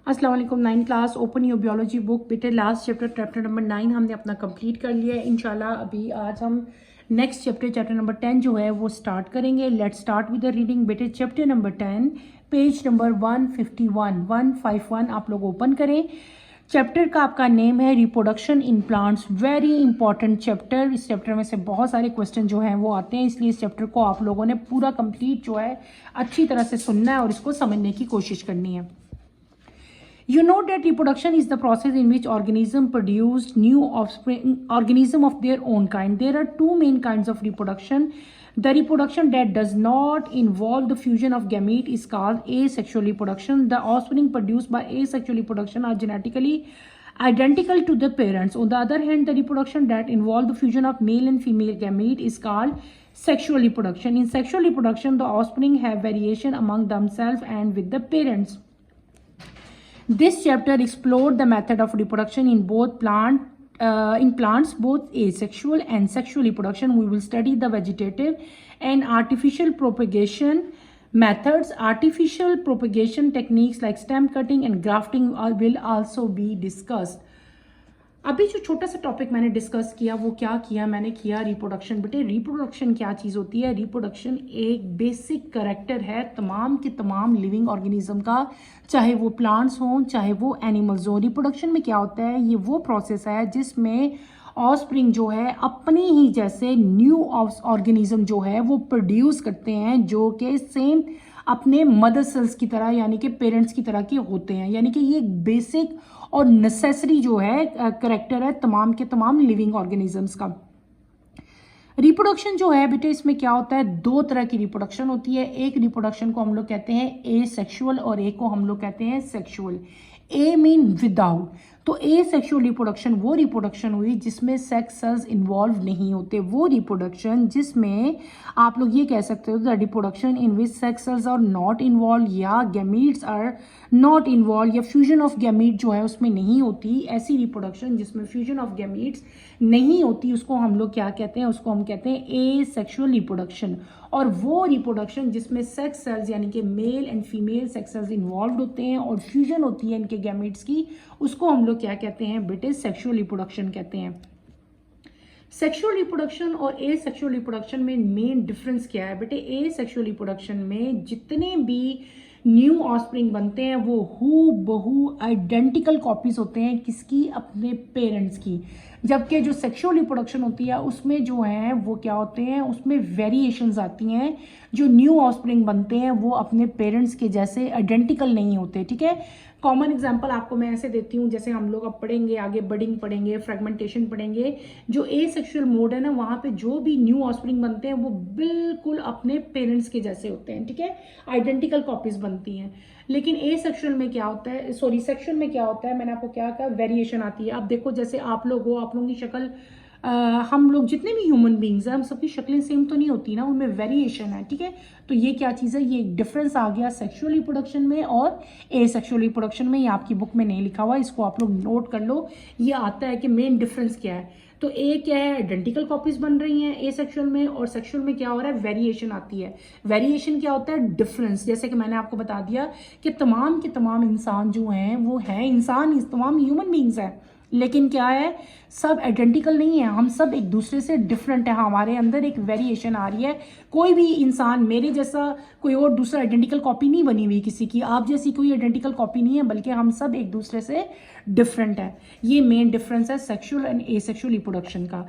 अस्सलाम वालेकुम। 9 class open your biology book. बेटे लास्ट चैप्टर नंबर 9 हमने अपना कंप्लीट कर लिया है इंशाल्लाह। अभी आज हम नेक्स्ट चैप्टर नंबर 10 जो है वो स्टार्ट करेंगे। Let's start with the reading. बेटे चैप्टर नंबर 10 पेज नंबर 151 आप लोग ओपन करें। चैप्टर का आपका नेम है reproduction in plants. Very important chapter. इस चैप्टर में से बहुत सारे क्वेश्चन जो हैं वो आते हैं, इसलिए इस चैप्टर को आप लोगों ने पूरा कंप्लीट जो है अच्छी तरह से सुनना है और इसको समझने की कोशिश करनी है। You know that reproduction is the process in which organism produce new offspring, organism of their own kind. There are two main kinds of reproduction. The reproduction that does not involve the fusion of gamete is called asexual reproduction. The offspring produced by asexual reproduction are genetically identical to the parents. On the other hand, the reproduction that involve the fusion of male and female gamete is called sexual reproduction. In sexual reproduction, the offspring have variation among themselves and with the parents. This chapter explored the method of reproduction in plants, both asexual and sexual reproduction. We will study the vegetative and artificial propagation methods. Artificial propagation techniques like stem cutting and grafting will also be discussed. अभी जो छोटा सा topic मैंने discuss किया वो क्या किया मैंने किया रिप्रोडक्शन। बेटे रिप्रोडक्शन क्या चीज़ होती है? रिप्रोडक्शन एक बेसिक करेक्टर है तमाम के तमाम लिविंग ऑर्गेनिज्म का, चाहे वो प्लांट्स हों चाहे वो एनिमल्स हों। रिप्रोडक्शन में क्या होता है? ये वो प्रोसेस है जिसमें ऑफस्प्रिंग जो है अपने ही जैसे न्यू ऑर्गेनिज्म जो है वो प्रोड्यूस करते हैं, जो कि सेम अपने मदर सेल्स की तरह यानी कि पेरेंट्स की तरह के होते हैं। यानी कि ये बेसिक और नेसेसरी जो है करेक्टर है तमाम के तमाम लिविंग ऑर्गेनिजम्स का। रिप्रोडक्शन जो है बेटे इसमें क्या होता है? दो तरह की रिप्रोडक्शन होती है। एक रिप्रोडक्शन को हम लोग कहते हैं ए सेक्शुअल और एक को हम लोग कहते हैं सेक्शुअल। ए मीन विदाउट। तो ए सेक्शुअल रिप्रोडक्शन वो रिप्रोडक्शन हुई जिसमें सेक्स सेल्स इन्वॉल्व नहीं होते। वो रिप्रोडक्शन जिसमें आप लोग ये कह सकते हो the reproduction in which sex cells are not involve या गैमीट्स आर नॉट इन्वॉल्व या फ्यूजन ऑफ गैमीट जो है उसमें नहीं होती। ऐसी रिप्रोडक्शन जिसमें फ्यूजन ऑफ गैमीट्स नहीं होती उसको हम लोग क्या कहते हैं? उसको हम कहते हैं ए सेक्शुअल रिप्रोडक्शन। और वो रिप्रोडक्शन जिसमें सेक्स सेल्स यानी कि male and female sex cells involve होते हैं और फ्यूजन होती है इनके गैमीट्स की, उसको हम लोग क्या कहते हैं बेटे? सेक्शुअल रिप्रोडक्शन कहते हैं। सेक्शुअल रिप्रोडक्शन और ए सेक्शुअल रिप्रोडक्शन में मेन डिफरेंस क्या है बेटे? ए सेक्शुअल रिप्रोडक्शन में जितने भी न्यू ऑफस्प्रिंग बनते हैं वो हू बहू आइडेंटिकल कॉपीज होते हैं किसकी? अपने पेरेंट्स की। जबकि जो सेक्शुअल रिप्रोडक्शन होती है उसमें जो है वो क्या होते हैं? उसमें वेरिएशंस आती हैं। जो न्यू ऑफस्प्रिंग बनते हैं वो अपने पेरेंट्स के जैसे आइडेंटिकल नहीं होते। ठीक है, कॉमन एग्जांपल आपको मैं ऐसे देती हूँ, जैसे हम लोग अब पढ़ेंगे आगे बडिंग पढ़ेंगे, फ्रेगमेंटेशन पढ़ेंगे। जो ए सेक्शुअल मोड है ना वहाँ पे जो भी न्यू ऑफस्प्रिंग बनते हैं वो बिल्कुल अपने पेरेंट्स के जैसे होते हैं। ठीक है, आइडेंटिकल कॉपीज बनती हैं। लेकिन ए सेक्शुअल में क्या होता है, सॉरी सेक्शुअल में क्या होता है, मैंने आपको क्या कहा? वेरिएशन आती है। अब देखो जैसे आप लोग हो, आप लोगों की शक्ल हम लोग जितने भी ह्यूमन बींग्स हैं हम सबकी शक्लें सेम तो नहीं होती ना, उनमें वेरिएशन है। ठीक है, तो ये क्या चीज़ है? ये डिफरेंस आ गया सेक्सुअल रिप्रोडक्शन में और ए सेक्सुअल रिप्रोडक्शन में। ये आपकी बुक में नहीं लिखा हुआ, इसको आप लोग नोट कर लो। ये आता है कि मेन डिफरेंस क्या है। तो ए क्या है? आइडेंटिकल कॉपीज बन रही हैं ए सेक्सुअल में, और सेक्सुअल में क्या हो रहा है? वेरिएशन आती है। वेरिएशन क्या होता है? डिफरेंस। जैसे कि मैंने आपको बता दिया कि तमाम के तमाम इंसान जो हैं वो हैं इंसान, तमाम ह्यूमन बींग्स हैं, लेकिन क्या है? सब आइडेंटिकल नहीं है, हम सब एक दूसरे से डिफरेंट है, हमारे अंदर एक वेरिएशन आ रही है। कोई भी इंसान मेरे जैसा कोई और दूसरा आइडेंटिकल कॉपी नहीं बनी हुई किसी की, आप जैसी कोई आइडेंटिकल कॉपी नहीं है, बल्कि हम सब एक दूसरे से डिफरेंट है। ये मेन डिफरेंस है सेक्सुअल एंड एसेक्सुअल रिप्रोडक्शन का।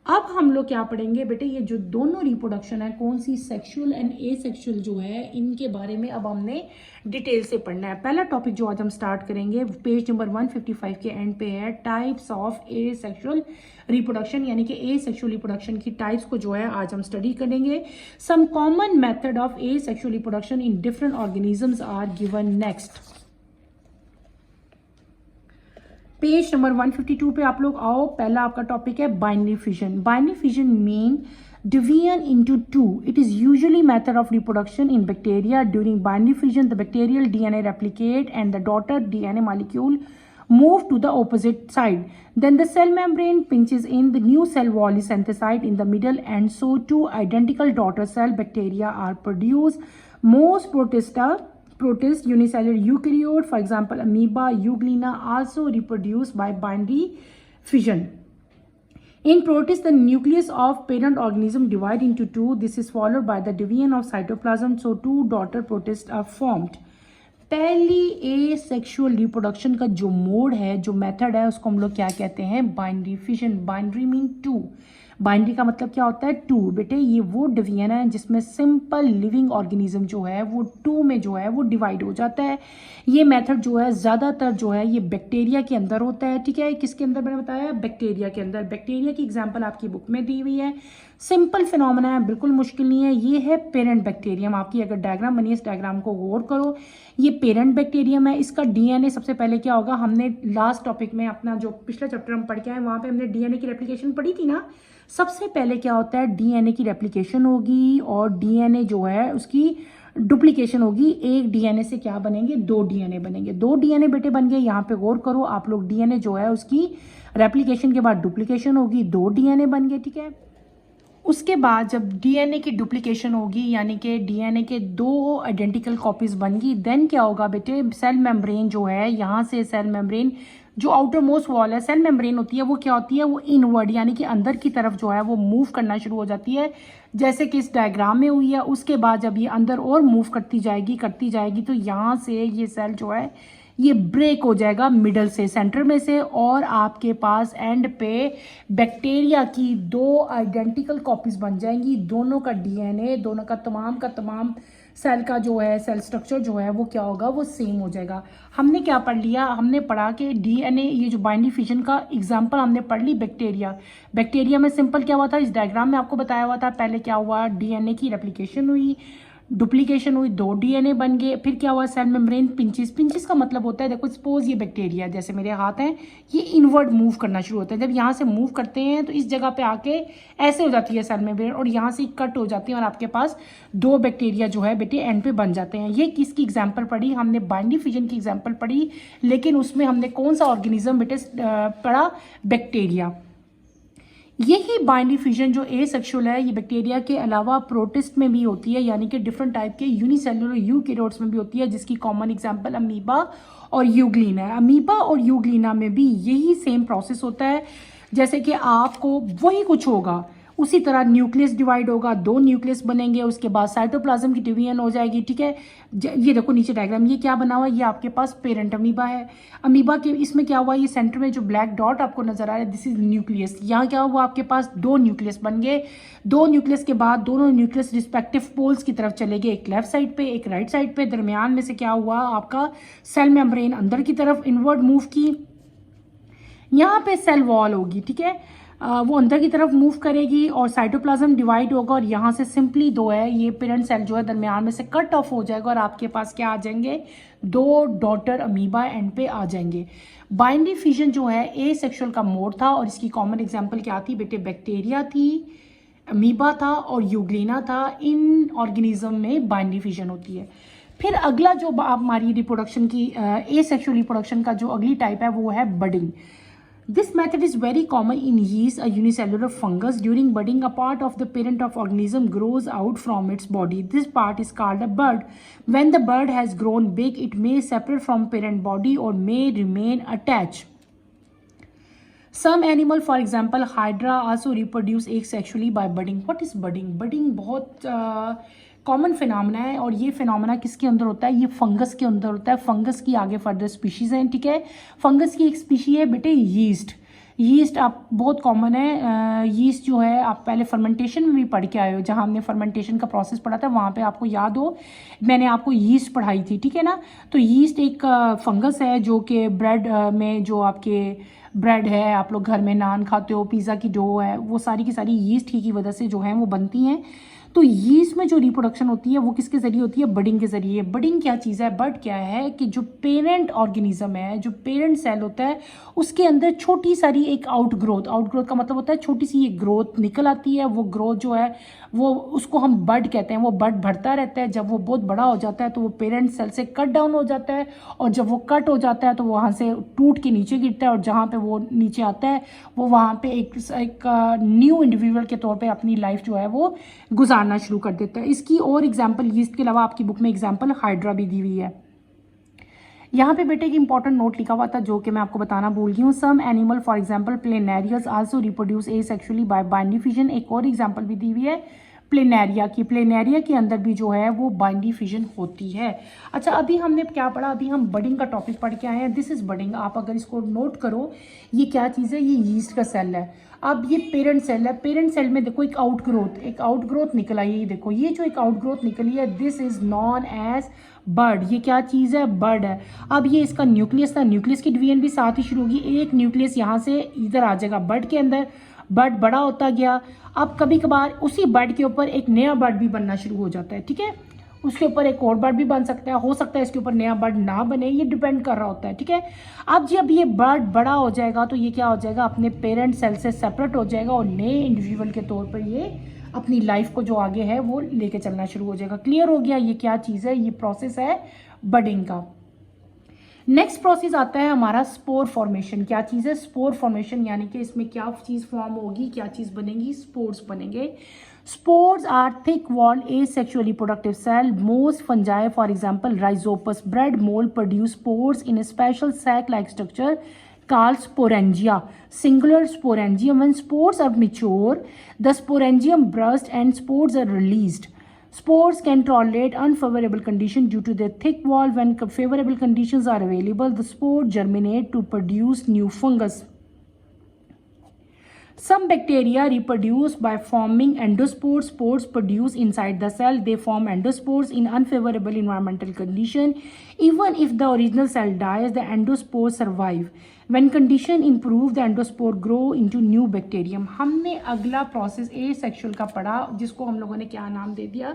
अब हम लोग क्या पढ़ेंगे बेटे? ये जो दोनों रिप्रोडक्शन है कौन सी, सेक्सुअल एंड एसेक्सुअल जो है, इनके बारे में अब हमने डिटेल से पढ़ना है। पहला टॉपिक जो आज हम स्टार्ट करेंगे पेज नंबर 155 के एंड पे है टाइप्स ऑफ एसेक्सुअल रिप्रोडक्शन, यानी कि एसेक्सुअल रिप्रोडक्शन की टाइप्स को जो है आज हम स्टडी करेंगे। Some common method of asexual reproduction in different organisms are given next. Page number 152 पे आप लोग आओ। पहला आपका टॉपिक है binary fission. Binary fission mean division into two. It is usually method of reproduction in bacteria. During binary fission, the bacterial DNA replicate and the daughter DNA molecule move to the opposite side. Then the cell membrane pinches in, the new cell wall is synthesized in the middle, and so two identical daughter cell bacteria are produced. Most protist unicellular eukaryote, for example amoeba, euglena, also reproduce by binary fission. In protist, the nucleus of parent organism divide into two. This is followed by the division of cytoplasm, so two daughter protists are formed. पहली ए sexual reproduction का जो mode है, जो method है, उसको हम लोग क्या कहते हैं? Binary fission. Binary mean two. Binary का मतलब क्या होता है? टू. बेटे ये वो डिवीजन है जिसमें सिंपल लिविंग ऑर्गेनिज्म जो है वो टू में जो है वो डिवाइड हो जाता है. ये मेथड जो है ज़्यादातर जो है ये बैक्टीरिया के अंदर होता है. ठीक है, किसके अंदर मैंने बताया? बैक्टीरिया के अंदर. बैक्टीरिया की एग्जांपल आपकी बुक में दी हुई है. सिंपल फिनोमेना है, बिल्कुल मुश्किल नहीं है. ये है पेरेंट बैक्टीरियम. आपकी अगर डायग्राम बनी है, इस डायग्राम को गौर करो. ये पेरेंट बैक्टीरियम है. इसका डीएनए सबसे पहले क्या होगा? हमने लास्ट टॉपिक में अपना जो पिछला चैप्टर हम पढ़ के आए वहाँ पे हमने डीएनए की रेप्लिकेशन पढ़ी थी ना. सबसे पहले क्या होता है? डीएनए की रेप्लिकेशन होगी और डीएनए जो है उसकी डुप्लीकेशन होगी. एक डीएनए से क्या बनेंगे? दो डीएनए बनेंगे. दो डीएनए बेटे बन गए. यहाँ पे गौर करो आप लोग. डीएनए जो है उसकी रेप्लिकेशन के बाद डुप्लीकेशन होगी. दो डीएनए बन गए. ठीक है, उसके बाद जब डीएनए की डुप्लीकेशन होगी यानी कि डीएनए के दो आइडेंटिकल कॉपीज बन गई, देन क्या होगा बेटे? सेल मेम्ब्रेन जो है, यहाँ से सेल मेम्ब्रेन जो आउटर मोस्ट वॉल है, सेल मेम्ब्रेन होती है, वो क्या होती है? वो इनवर्ड यानी कि अंदर की तरफ जो है वो मूव करना शुरू हो जाती है, जैसे कि इस डायग्राम में हुई है. उसके बाद जब ये अंदर और मूव करती जाएगी तो यहाँ से ये सेल जो है ये ब्रेक हो जाएगा मिडल से, सेंटर में से, और आपके पास एंड पे बैक्टीरिया की दो आइडेंटिकल कॉपीज बन जाएंगी. दोनों का डीएनए, दोनों का तमाम सेल का जो है सेल स्ट्रक्चर जो है वो क्या होगा? वो सेम हो जाएगा. हमने क्या पढ़ लिया? हमने पढ़ा कि डीएनए, ये जो बाइनरी फिशन का एग्जांपल हमने पढ़ ली बैक्टीरिया. बैक्टीरिया में सिंपल क्या हुआ था? इस डायग्राम में आपको बताया हुआ था. पहले क्या हुआ? डीएनए की रेप्लिकेशन हुई, डुप्लीकेशन हुई, दो डीएनए बन गए. फिर क्या हुआ? सेल मेम्ब्रेन पिंचेस का मतलब होता है, देखो सपोज ये बैक्टीरिया जैसे मेरे हाथ हैं, ये इनवर्ड मूव करना शुरू होता है. जब यहाँ से मूव करते हैं तो इस जगह पे आके ऐसे हो जाती है सेल मेम्ब्रेन और यहाँ से कट हो जाती है और आपके पास दो बैक्टीरिया जो है बेटे एंड पे बन जाते हैं. ये किसकी एग्जाम्पल पढ़ी? हमने बाइनरी फिजन की एग्जाम्पल पढ़ी, लेकिन उसमें हमने कौन सा ऑर्गेनिज्म बेटे पढ़ा? बैक्टीरिया. यही बाइनरी फिजन जो ए सेक्शुअल है, ये बैक्टीरिया के अलावा प्रोटिस्ट में भी होती है, यानी कि डिफरेंट टाइप के यूनिसेलुलर यूकैरियोट्स में भी होती है, जिसकी कॉमन एग्जांपल अमीबा और यूग्लिना है. अमीबा और यूग्लिना में भी यही सेम प्रोसेस होता है, जैसे कि आपको वही कुछ होगा. उसी तरह न्यूक्लियस डिवाइड होगा, दो न्यूक्लियस बनेंगे, उसके बाद साइटोप्लाज्म की डिवीजन हो जाएगी. ठीक है, ये देखो नीचे डायग्राम, ये क्या बना हुआ है? ये आपके पास पेरेंट अमीबा है. अमीबा के इसमें क्या हुआ? ये सेंटर में जो ब्लैक डॉट आपको नजर आ रहा है, दिस इज न्यूक्लियस. यहाँ क्या हुआ? आपके पास दो न्यूक्लियस बन गए. दो न्यूक्लियस के बाद दोनों न्यूक्लियस रिस्पेक्टिव पोल्स की तरफ चले गए, एक लेफ्ट साइड पे, एक राइट साइड पे. दरमियान में से क्या हुआ? आपका सेल मेम्ब्रेन अंदर की तरफ इनवर्ड मूव की. यहाँ पे सेल वॉल होगी. ठीक है, वो अंदर की तरफ मूव करेगी और साइटोप्लाज्म डिवाइड होगा और यहाँ से सिंपली दो है, ये पेरेंट सेल जो है दरमियान में से कट ऑफ हो जाएगा और आपके पास क्या आ जाएंगे? दो डॉटर अमीबा एंड पे आ जाएंगे. बाइनरी फिजन जो है ए सेक्शुअल का मोड था और इसकी कॉमन एग्जांपल क्या थी बेटे? बैक्टीरिया थी, अमीबा था और यूग्लिना था. इन ऑर्गेनिज्म में बाइनरी फिजन होती है. फिर अगला जो हमारी रिप्रोडक्शन की ए सेक्शुअल रिप्रोडक्शन का जो अगली टाइप है वो है budding. This method is very common in yeast, a unicellular fungus. During budding, a part of the parent of organism grows out from its body. This part is called a bud. When the bud has grown big, it may separate from parent body or may remain attached. Some animal, for example, hydra, also reproduce eggs sexually by budding. What is budding? Budding बहुत common phenomena है और ये phenomena किसके अंदर होता है? ये fungus के अंदर होता है. फंगस की आगे फर्दर स्पीशीज हैं. ठीक है, फंगस की एक स्पीशी है बेटे यीस्ट. यीस्ट आप बहुत कॉमन है. यीस्ट जो है आप पहले फर्मेंटेशन में भी पढ़ के आए हो, जहाँ हमने फर्मेंटेशन का प्रोसेस पढ़ा था वहाँ पे आपको याद हो मैंने आपको यीस्ट पढ़ाई थी. ठीक है ना, तो यीस्ट एक फंगस है जो कि ब्रेड में, जो आपके ब्रेड है, आप लोग घर में नान खाते हो, पिज़्ज़ा की डो है, वो सारी की सारी यीस्ट ही की वजह से जो है वो बनती हैं. तो यीस्ट में जो रिप्रोडक्शन होती है वो किसके जरिए होती है? बडिंग के जरिए. बडिंग क्या चीज़ है? बड क्या है कि जो पेरेंट ऑर्गेनिज्म है, जो पेरेंट सेल होता है, उसके अंदर छोटी सारी एक आउटग्रोथ का मतलब होता है छोटी सी एक ग्रोथ निकल आती है. वो ग्रोथ जो है वो उसको हम बड कहते हैं. वो बड बढ़ता रहता है. जब वो बहुत बड़ा हो जाता है तो वो पेरेंट सेल से कट डाउन हो जाता है और जब वो कट हो जाता है तो वहाँ से टूट के नीचे गिरता है और जहाँ पे वो नीचे आता है वो वहाँ पे एक न्यू इंडिविजुअल के तौर पे अपनी लाइफ जो है वो गुजार जानना शुरू कर देता है। इसकी और एग्जाम्पल यीस्ट के अलावा आपकी बुक में एग्जाम्पल हाइड्रा भी दी हुई है। यहाँ पे बेटे एक इंपॉर्टेंट नोट लिखा हुआ था जो कि मैं आपको बताना भूल गई हूँ। Some animal for example planarias also reproduce asexually by binary fission. एक और एग्जाम्पल भी दी हुई है प्लेनेरिया की। प्लेनेरिया के अंदर भी जो है वो बाइंडी फिजन होती है। अच्छा, अभी हमने क्या पढ़ा, अभी हम बडिंग का टॉपिक पढ़ के आए हैं। This is budding. आप अगर इसको नोट करो, ये क्या चीज़ है, ये यीस्ट का सेल है। अब ये पेरेंट सेल है, पेरेंट सेल में देखो एक आउटग्रोथ निकल आई है। देखो ये जो एक आउटग्रोथ निकली है, this is known as bud. ये क्या चीज़ है, बर्ड है। अब ये इसका न्यूक्लियस था, न्यूक्लियस की डिवीजन भी साथ ही शुरू होगी। एक न्यूक्लियस यहाँ से इधर आ जाएगा बर्ड के अंदर, बर्ड बड़ा होता गया। अब कभी कभार उसी बर्ड के ऊपर एक नया बर्ड भी बनना शुरू हो जाता है, ठीक है। उसके ऊपर एक और बर्ड भी बन सकता है, हो सकता है इसके ऊपर नया बर्ड ना बने, ये डिपेंड कर रहा होता है, ठीक है। अब जब ये बर्ड बड़ा हो जाएगा तो ये क्या हो जाएगा, अपने पेरेंट सेल से सेपरेट हो जाएगा और नए इंडिविजुअल के तौर पर ये अपनी लाइफ को जो आगे है वो लेके चलना शुरू हो जाएगा। क्लियर हो गया ये क्या चीज़ है, ये प्रोसेस है बडिंग का। नेक्स्ट प्रोसेस आता है हमारा स्पोर फॉर्मेशन। क्या चीज़ है, स्पोर फॉर्मेशन, यानी कि इसमें क्या चीज़ फॉर्म होगी, क्या चीज़ बनेगी, स्पोर्स बनेंगे। Spores are thick-walled asexual reproductive cell. Most fungi, for example, Rhizopus, bread mold, produce spores in a special sac-like structure called sporangia. Singular sporangium. When spores are mature, the sporangium bursts and spores are released. Spores can tolerate unfavorable conditions due to their thick wall. When favorable conditions are available, the spore germinate to produce new fungus. Some bacteria reproduce by forming endospores. Spores produce inside the cell. They form endospores in unfavorable environmental condition. Even if the original cell dies, the endospores survive. When condition improve, the endospore grow into new bacterium. हमने अगला process asexual का पढ़ा, जिसको हम लोगों ने क्या नाम दे दिया,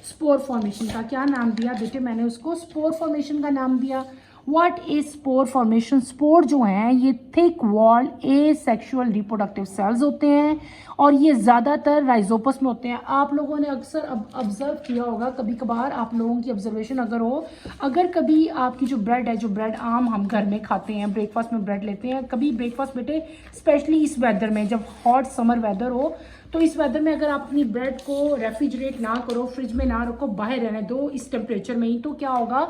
स्पोर फॉर्मेशन का। क्या नाम दिया बेटे, मैंने उसको स्पोर फॉर्मेशन का नाम दिया। What is spore formation? Spore जो हैं ये thick wall asexual reproductive cells होते हैं और ये ज़्यादातर राइजोपस में होते हैं। आप लोगों ने अक्सर ऑब्जर्व किया होगा, कभी कभार आप लोगों की ऑब्जर्वेशन अगर हो, अगर कभी आपकी जो ब्रेड है, जो ब्रेड आम हम घर में खाते हैं, ब्रेकफास्ट में ब्रेड लेते हैं, कभी ब्रेकफास्ट बेटे स्पेशली इस वेदर में, जब हॉट समर वेदर हो, तो इस वेदर में अगर आप अपनी ब्रेड को रेफ्रिजरेट ना करो, फ्रिज में ना रखो, बाहर रहने दो इस टेम्परेचर में ही, तो क्या होगा,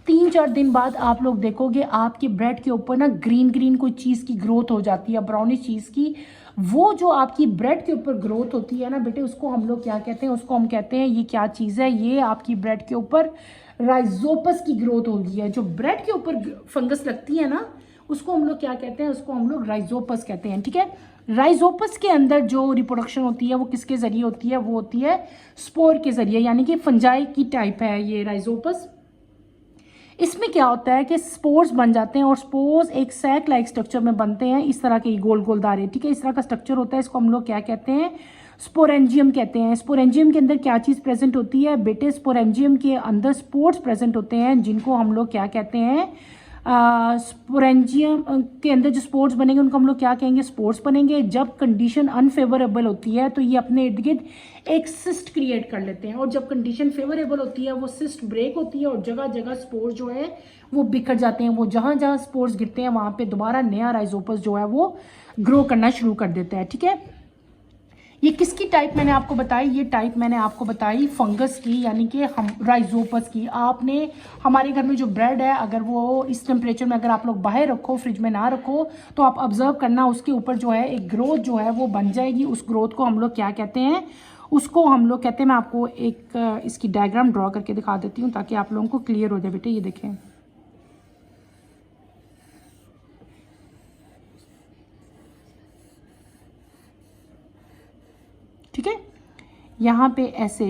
3-4 दिन बाद आप लोग देखोगे आपके ब्रेड के ऊपर ना ग्रीन ग्रीन कोई चीज़ की ग्रोथ हो जाती है, ब्राउनिश चीज़ की। वो जो आपकी ब्रेड के ऊपर ग्रोथ होती है ना बेटे, उसको हम लोग क्या कहते हैं, उसको हम कहते हैं, ये क्या चीज़ है, ये आपकी ब्रेड के ऊपर राइजोपस की ग्रोथ होगी है। जो ब्रेड के ऊपर फंगस लगती है ना, उसको हम लोग क्या कहते हैं, उसको हम लोग राइजोपस कहते हैं, ठीक है। राइजोपस के अंदर जो रिप्रोडक्शन होती है वो किसके जरिए होती है, वो होती है स्पोर के जरिए, यानी कि फंजाई की टाइप है ये राइजोपस। इसमें क्या होता है कि स्पोर्स बन जाते हैं और स्पोर्स एक सैक लाइक स्ट्रक्चर में बनते हैं, इस तरह के गोल गोल दारे, ठीक है, इस तरह का स्ट्रक्चर होता है। इसको हम लोग क्या कहते हैं, स्पोरेंजियम कहते हैं। स्पोरेंजियम के अंदर क्या चीज़ प्रेजेंट होती है बेटे, स्पोरेंजियम के अंदर स्पोर्स प्रेजेंट होते हैं, जिनको हम लोग क्या कहते हैं, स्पोरेंजियम के अंदर जो स्पोर्स बनेंगे उनको हम लोग क्या कहेंगे, स्पोर्स बनेंगे। जब कंडीशन अनफेवरेबल होती है तो ये अपने इर्द गिर्द एक सिस्ट क्रिएट कर लेते हैं, और जब कंडीशन फेवरेबल होती है वो सिस्ट ब्रेक होती है और जगह जगह स्पोर्स जो है वो बिखर जाते हैं। वो जहाँ जहाँ स्पोर्स गिरते हैं वहाँ पे दोबारा नया राइजोपस जो है वो ग्रो करना शुरू कर देता है, ठीक है। ये किसकी टाइप मैंने आपको बताई, ये टाइप मैंने आपको बताई फंगस की, यानी कि हम राइजोपस की। आपने हमारे घर में जो ब्रेड है, अगर वो इस टेम्परेचर में अगर आप लोग बाहर रखो, फ्रिज में ना रखो, तो आप ऑब्जर्व करना उसके ऊपर जो है एक ग्रोथ जो है वो बन जाएगी। उस ग्रोथ को हम लोग क्या कहते हैं, उसको हम लोग कहते हैं, मैं आपको एक इसकी डायग्राम ड्रॉ करके दिखा देती हूँ ताकि आप लोगों को क्लियर हो जाए बेटे। ये देखें, ठीक है, यहाँ पे ऐसे,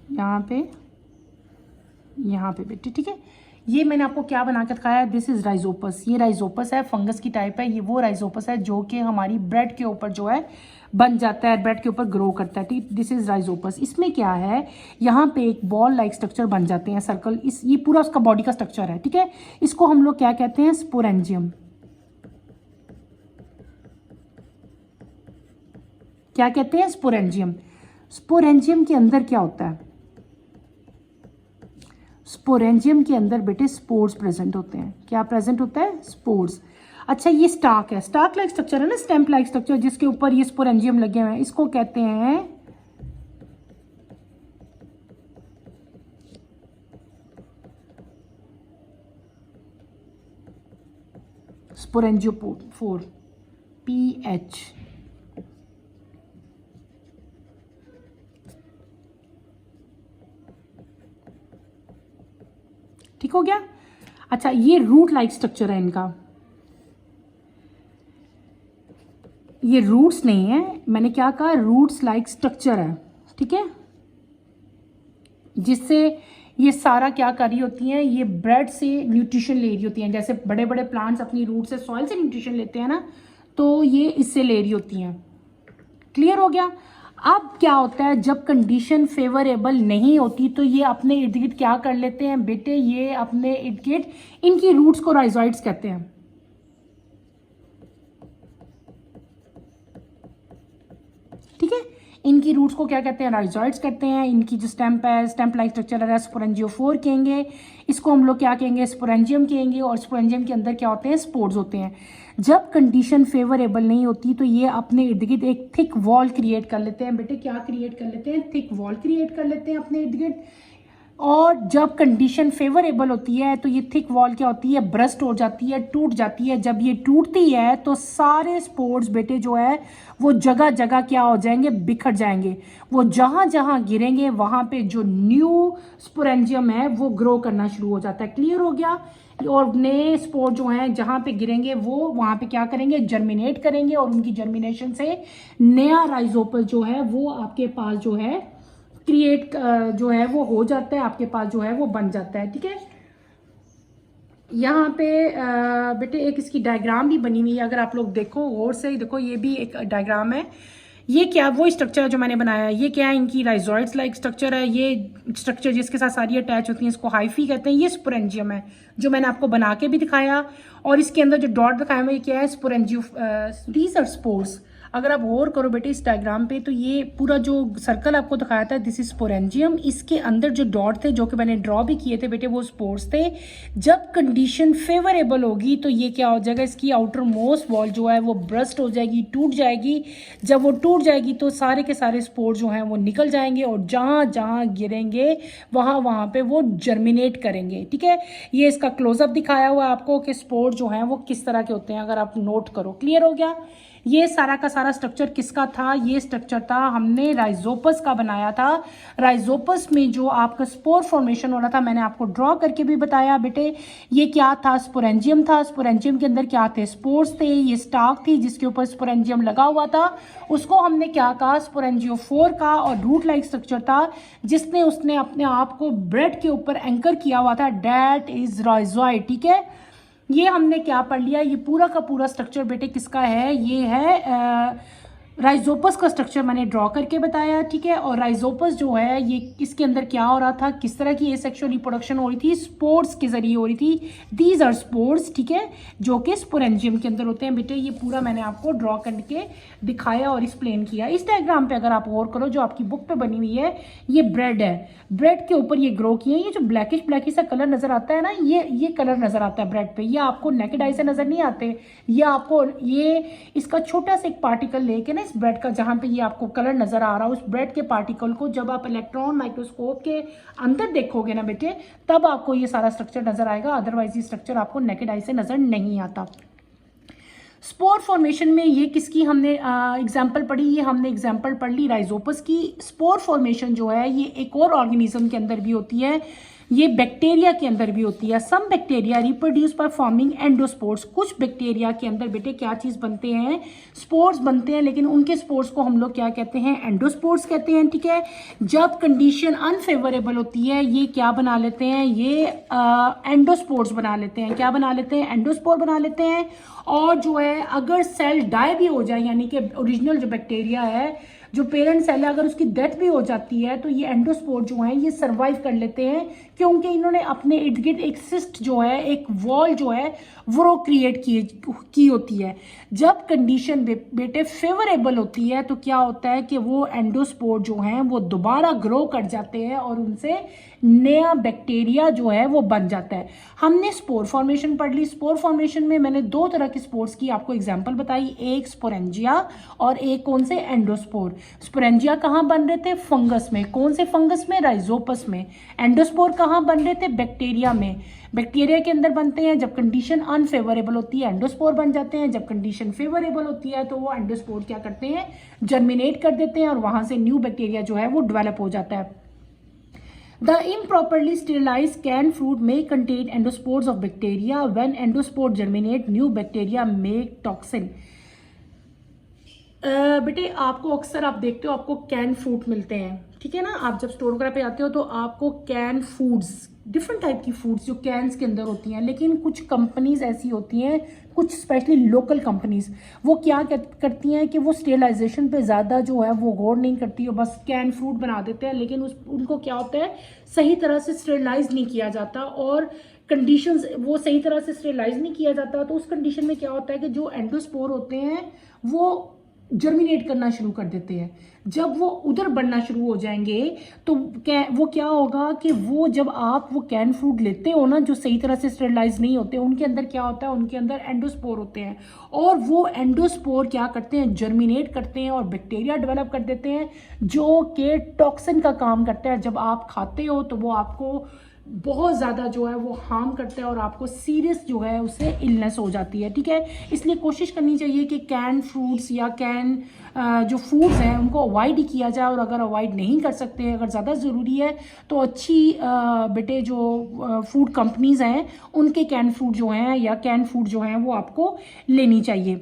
यहाँ पे बेटे, ठीक है। ये मैंने आपको क्या बना के दिखाया है, दिस इज राइजोपस। ये राइजोपस है, फंगस की टाइप है। ये वो राइजोपस है जो कि हमारी ब्रेड के ऊपर जो है बन जाता है, ब्रेड के ऊपर ग्रो करता है, ठीक। This is Rhizopus. इसमें क्या है, यहाँ पे एक बॉल लाइक स्ट्रक्चर बन जाते हैं, सर्कल, इस ये पूरा उसका बॉडी का स्ट्रक्चर है, ठीक है। इसको हम लोग क्या कहते हैं, स्पोरेंजियम। क्या कहते हैं, स्पोरेंजियम। स्पोरेंजियम के अंदर क्या होता है, स्पोरेंजियम के अंदर बेटे स्पोर्स प्रेजेंट होते हैं। क्या प्रेजेंट होता है, स्पोर्स। अच्छा, ये स्टाक है, स्टाक लाइक स्ट्रक्चर है ना, स्टेम्प लाइक स्ट्रक्चर, जिसके ऊपर ये स्पोरेंजियम लगे हुए हैं, इसको कहते हैं स्पोरेंजियोफोर, PH। ठीक हो गया। अच्छा, ये रूट लाइक स्ट्रक्चर है इनका, ये रूट्स नहीं है, मैंने क्या कहा, रूट्स लाइक स्ट्रक्चर है, ठीक है। जिससे ये सारा क्या कर रही होती हैं, ये ब्रेड से न्यूट्रिशन ले रही होती हैं। जैसे बड़े बड़े प्लांट्स अपनी रूट से, सॉइल से न्यूट्रिशन लेते हैं ना, तो ये इससे ले रही होती हैं। क्लियर हो गया। अब क्या होता है, जब कंडीशन फेवरेबल नहीं होती तो ये अपने इर्द गिर्द क्या कर लेते हैं बेटे, ये अपने इर्द गिर्द इनकी रूट्स को राइजोइड्स कहते हैं। ठीक है, इनकी रूट्स को क्या कहते हैं, राइजोइड्स कहते हैं। इनकी जो स्टेम्प है, स्टेम्प लाइक स्ट्रक्चर है, स्पोरेंजियोफोर कहेंगे। इसको हम लोग क्या कहेंगे, स्पोरेंजियम कहेंगे। और स्पोरेंजियम के अंदर क्या होते हैं, स्पोर्स होते हैं। जब कंडीशन फेवरेबल नहीं होती तो ये अपने इर्द गिर्द एक थिक वॉल क्रिएट कर लेते हैं बेटे। क्या क्रिएट कर लेते हैं, थिक वॉल क्रिएट कर लेते हैं अपने इर्द गिर्द। और जब कंडीशन फेवरेबल होती है तो ये थिक वॉल क्या होती है, ब्रस्ट हो जाती है, टूट जाती है। जब ये टूटती है तो सारे स्पोर्स बेटे जो है वो जगह जगह क्या हो जाएंगे, बिखर जाएंगे। वो जहां जहां गिरेंगे वहां पे जो न्यू स्पोरेंजियम है वो ग्रो करना शुरू हो जाता है। क्लियर हो गया। और नए स्पोर जो हैं जहां पे गिरेंगे वो वहां पे क्या करेंगे, जर्मिनेट करेंगे। और उनकी जर्मिनेशन से नया राइजोपल जो है वो आपके पास जो है क्रिएट जो है वो हो जाता है, आपके पास जो है वो बन जाता है। ठीक है, यहाँ पे बेटे एक इसकी डायग्राम भी बनी हुई है। अगर आप लोग देखो गौर से देखो, ये भी एक डायग्राम है। ये क्या, वो स्ट्रक्चर है जो मैंने बनाया है। ये क्या है, इनकी राइजोइड्स लाइक स्ट्रक्चर है। ये स्ट्रक्चर जिसके साथ सारी अटैच होती हैं इसको हाइफी कहते हैं। ये स्पोरेंजियम है जो मैंने आपको बना के भी दिखाया। और इसके अंदर जो डॉट दिखाया हुआ ये क्या है, स्पोरेंजियो, दीज आर स्पोर्स। अगर आप गौर करो बेटे इस डायग्राम पे तो ये पूरा जो सर्कल आपको दिखाया था दिस इज स्पोरेंजियम। इसके अंदर जो डॉट थे जो कि मैंने ड्रॉ भी किए थे बेटे वो स्पोर्स थे। जब कंडीशन फेवरेबल होगी तो ये क्या हो जाएगा, इसकी आउटर मोस्ट वॉल जो है वो ब्रस्ट हो जाएगी, टूट जाएगी। जब वो टूट जाएगी तो सारे के सारे स्पोर जो हैं वो निकल जाएंगे और जहाँ जहाँ गिरेंगे वहाँ वहाँ पे वो जर्मिनेट करेंगे। ठीक है, ये इसका क्लोजअप दिखाया हुआ है आपको कि स्पोर जो हैं वो किस तरह के होते हैं, अगर आप नोट करो। क्लियर हो गया। ये सारा का सारा स्ट्रक्चर किसका था, ये स्ट्रक्चर था हमने राइजोपस का बनाया था। राइजोपस में जो आपका स्पोर फॉर्मेशन हो रहा था मैंने आपको ड्रॉ करके भी बताया बेटे। ये क्या था, स्पोरेंजियम था। स्पोरेंजियम के अंदर क्या थे, स्पोर्स थे। ये स्टाक थी जिसके ऊपर स्पोरेंजियम लगा हुआ था, उसको हमने क्या कहा, स्पोरेंजियोफोर का। और रूट लाइक स्ट्रक्चर था जिसने उसने अपने आप को ब्रेड के ऊपर एंकर किया हुआ था, दैट इज राइजोइड। ठीक है, ये हमने क्या पढ़ लिया, ये पूरा का पूरा स्ट्रक्चर बेटे किसका है, ये है राइजोपस का स्ट्रक्चर मैंने ड्रॉ करके बताया। ठीक है, और राइजोपस जो है ये इसके अंदर क्या हो रहा था, किस तरह की एसेक्सुअल रिप्रोडक्शन हो रही थी, स्पोर्स के जरिए हो रही थी। These are spores. ठीक है, जो कि स्पोरेंजियम के अंदर होते हैं बेटे। ये पूरा मैंने आपको ड्रॉ करके दिखाया और एक्सप्लेन किया। इस डायग्राम पे अगर आप गौर करो जो आपकी बुक पे बनी हुई है, ये ब्रेड है, ब्रेड के ऊपर ये ग्रो किए। ये जो ब्लैकिश सा कलर नजर आता है ना, ये कलर नजर आता है ब्रेड पे। ये आपको नेकेड आई से नजर नहीं आते, ये आपको ये इसका छोटा सा एक पार्टिकल लेके ना इस ब्रेड का, जहां पे ये आपको कलर नजर आ रहा है, उस ब्रेड के पार्टिकल को जब आप इलेक्ट्रॉन माइक्रोस्कोप के अंदर देखोगे ना बेटे तब आपको ये सारा स्ट्रक्चर नजर आएगा। अदरवाइज ये स्ट्रक्चर आपको नेकेड आई से नजर नहीं आता। स्पोर फॉर्मेशन में ये किसकी हमने एग्जाम्पल पढ़ी, ये हमने एग्जाम्पल पढ़ ली राइजोपस की। स्पोर फॉर्मेशन जो है ये एक और ऑर्गेनिज्म के अंदर भी होती है, ये बैक्टीरिया के अंदर भी होती है। Some bacteria reproduce by forming endospores. कुछ बैक्टीरिया के अंदर बेटे क्या चीज बनते हैं, स्पोर्स बनते हैं, लेकिन उनके स्पोर्स को हम लोग क्या कहते हैं, एंडोस्पोर्स कहते हैं। ठीक है, जब कंडीशन अनफेवरेबल होती है ये क्या बना लेते हैं, ये एंडोस्पोर्स बना लेते हैं। क्या बना लेते हैं, एंडोस्पोर बना लेते हैं। और जो है अगर सेल डाई भी हो जाए, यानी कि ओरिजिनल जो बैक्टीरिया है, जो पेरेंट सेल है, अगर उसकी डेथ भी हो जाती है तो ये एंडोस्पोर जो है ये सरवाइव कर लेते हैं, क्योंकि इन्होंने अपने इर्द गिर्द एक सिस्ट जो है, एक वॉल जो है वो क्रिएट की होती है। जब कंडीशन बेटे फेवरेबल होती है तो क्या होता है कि वो एंडोस्पोर जो हैं वो दोबारा ग्रो कर जाते हैं और उनसे नया बैक्टीरिया जो है वो बन जाता है। हमने स्पोर फॉर्मेशन पढ़ ली। स्पोर फॉर्मेशन में मैंने दो तरह की स्पोर्स की आपको एग्जांपल बताई, एक स्पोरेंजिया और एक कौन से, एंडोस्पोर। स्पोरेंजिया कहाँ बन रहे थे, फंगस में। कौन से फंगस में, राइजोपस में। एंडोस्पोर कहाँ बन रहे थे, बैक्टीरिया में। बैक्टीरिया के अंदर बनते हैं, जब कंडीशन अनफेवरेबल होती है एंडोस्पोर बन जाते हैं, जब कंडीशन फेवरेबल होती है तो वो एंडोस्पोर क्या करते हैं, जर्मिनेट कर देते हैं और वहां से न्यू बैक्टीरिया जो है वो डेवलप हो जाता है। The improperly sterilized canned fruit may contain endospores of bacteria. When endospore germinate, new bacteria make toxin. बेटे आपको अक्सर आप देखते हो आपको कैन फ्रूट मिलते हैं, ठीक है ना। आप जब स्टोर वगैरह पे आते हो तो आपको कैन फूड्स, डिफरेंट टाइप की फूड्स जो कैंस के अंदर होती हैं, लेकिन कुछ कंपनीज ऐसी होती हैं, कुछ स्पेशली लोकल कंपनीज, वो क्या करती हैं कि वो स्टेरिलाइजेशन पे ज़्यादा जो है वो गौर नहीं करती, और बस कैन फ्रूट बना देते हैं, लेकिन उनको क्या होता है, सही तरह से स्टेरिलाइज नहीं किया जाता, और कंडीशंस वो सही तरह से स्टेरिलाइज नहीं किया जाता, तो उस कंडीशन में क्या होता है कि जो एंडोस्पोर होते हैं वो जर्मिनेट करना शुरू कर देते हैं। जब वो उधर बढ़ना शुरू हो जाएंगे तो वो क्या होगा कि वो जब आप वो कैन फ्रूट लेते हो ना, जो सही तरह से स्टेरिलाइज नहीं होते, उनके अंदर क्या होता है, उनके अंदर एंडोस्पोर होते हैं, और वो एंडोस्पोर क्या करते हैं, जर्मिनेट करते हैं और बैक्टीरिया डेवलप कर देते हैं, जो कि टॉक्सिन का काम करता है। जब आप खाते हो तो वो आपको बहुत ज़्यादा जो है वो हार्म करता है और आपको सीरियस जो है उससे इलनेस हो जाती है, ठीक है। इसलिए कोशिश करनी चाहिए कि कैन फ्रूट्स या कैन जो फूड्स हैं उनको अवॉइड ही किया जाए, और अगर अवॉइड नहीं कर सकते, अगर ज़्यादा ज़रूरी है तो अच्छी बेटे जो फूड कंपनीज हैं उनके कैन फ्रूट जो हैं या कैन फूड जो हैं वो आपको लेनी चाहिए।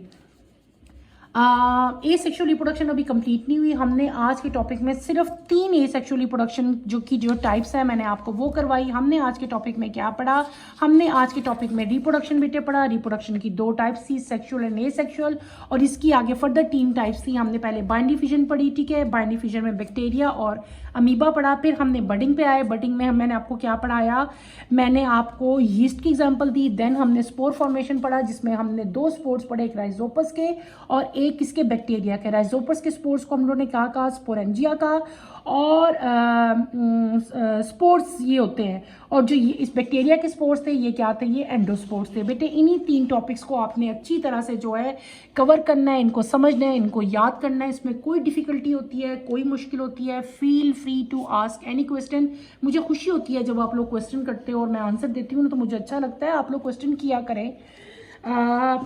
ए सेक्शुअल रिप्रोडक्शन अभी कंप्लीट नहीं हुई। हमने आज के टॉपिक में सिर्फ 3 ए सेक्शुअल रिप्रोडक्शन जो टाइप्स है मैंने आपको वो करवाई। हमने आज के टॉपिक में क्या पढ़ा, हमने आज के टॉपिक में रिप्रोडक्शन बेटे पढ़ा। रिप्रोडक्शन की 2 टाइप्स थी, सेक्शुअल एंड ए सेक्शुअल, और इसकी आगे फर्दर 3 टाइप्स थी। हमने पहले बाइंडी फिजन पढ़ी, ठीक है, बाइंडी फिजन में बैक्टीरिया और अमीबा पढ़ा। फिर हमने बडिंग पे आए, बडिंग में मैंने आपको क्या पढ़ाया, मैंने आपको यीस्ट की एग्जांपल दी। देन हमने स्पोर फॉर्मेशन पढ़ा, जिसमें हमने 2 स्पोर्स पढ़े, एक राइजोपस के और एक किसके, बैक्टीरिया के। राइजोपस के स्पोर्स को हम लोगों ने कहा स्पोरेंजिया का, और स्पोर्स ये होते हैं, और जो ये इस बैक्टीरिया के स्पोर्स थे ये क्या थे, ये एंडोस्पोर्स थे। बेटे इन्हीं 3 टॉपिक्स को आपने अच्छी तरह से जो है कवर करना है, इनको समझना है, इनको याद करना है। इसमें कोई डिफिकल्टी होती है, कोई मुश्किल होती है, feel free to ask any question. मुझे खुशी होती है जब आप लोग क्वेश्चन करते हो और मैं आंसर देती हूँ, तो मुझे अच्छा लगता है। आप लोग क्वेश्चन किया करें।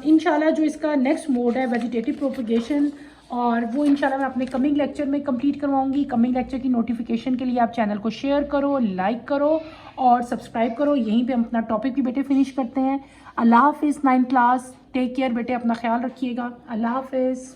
इंशाल्लाह जो इसका नेक्स्ट मोड है वेजिटेटिव प्रोपगेशन, और वो इंशाल्लाह मैं अपने कमिंग लेक्चर में कंप्लीट करवाऊंगी। कमिंग लेक्चर की नोटिफिकेशन के लिए आप चैनल को शेयर करो, लाइक करो और सब्सक्राइब करो। यहीं पे हम अपना टॉपिक भी बेटे फिनिश करते हैं। अल्लाह हाफिज़ 9th क्लास, टेक केयर बेटे, अपना ख्याल रखिएगा। अल्लाह हाफिज़।